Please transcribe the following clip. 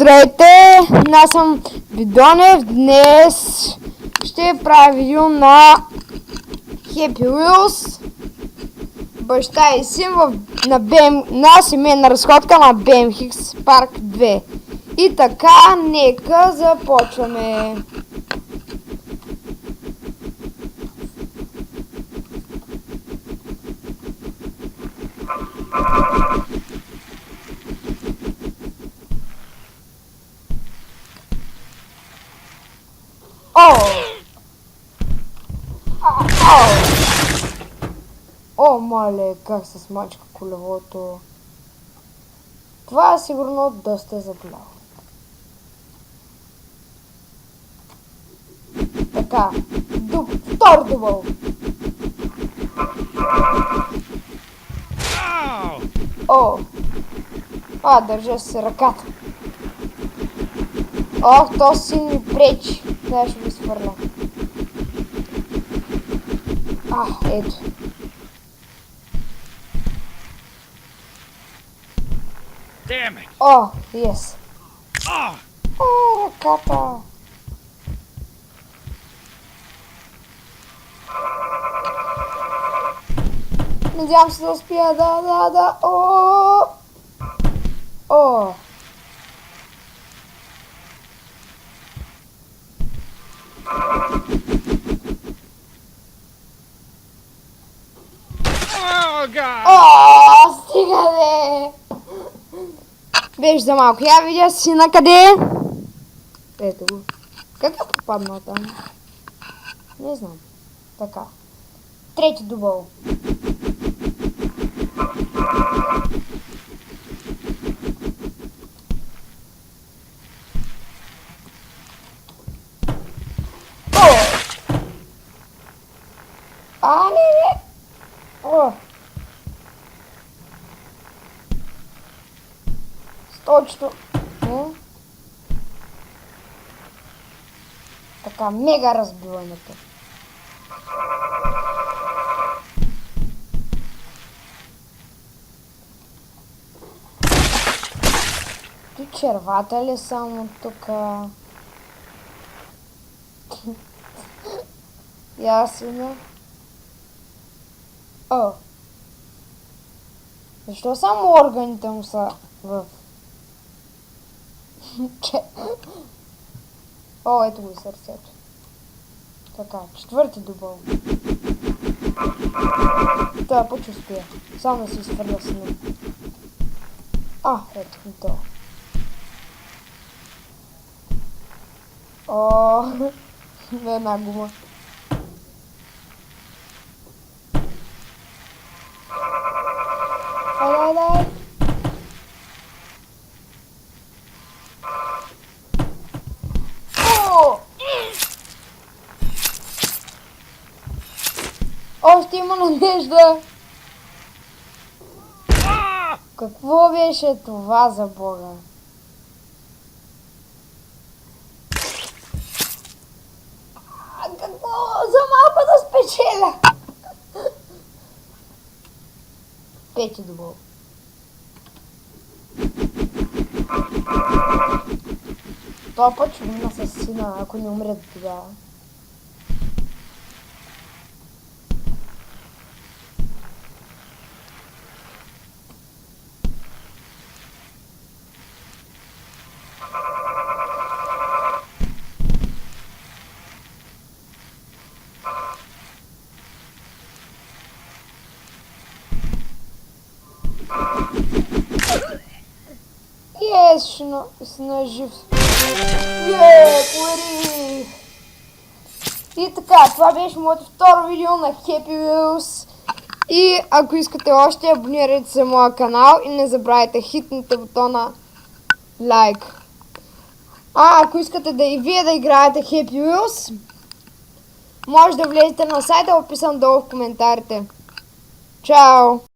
Здравейте, аз съм Видонев. Днес ще правя видео на Happy Wheels, баща и син на семейна разходка на BMX Park 2. И така, нека започваме. О, мале, как се смачка колелото. Това е сигурно доста заболяво. Така, втор дубъл. Държа се ръката. То си ми пречи. Сега ще го изхвърля. Ето. Yes. Ръката. Надявам се да успия, да. Стига де! Беше за малко. Я видя си на къде. Ето го. Как е попаднал там? Не знам. Така. Трети дубъл. Не. Точно. Така, мега разбиването. Ти червата ли само тука? Ясно. Защо само органите му са в... ето го и сърцето. Така, четвърти дубъл. Това път успия. Само да си изхвърля с него. Ето и това. Една гума. Дай. Още има надежда. Какво беше това, за Бога? Какво? За малко да спечеля. Пети дубъл. Това път ще мина с сина, ако не умре до тогава. Ще си жив. Пори! И така, това беше моето второ видео на Happy Wheels. И ако искате още, абонирайте се моя канал и не забравяйте хитните бутона лайк. Ако искате да и вие да играете Happy Wheels, може да влезете на сайта, описан долу в коментарите. Чао!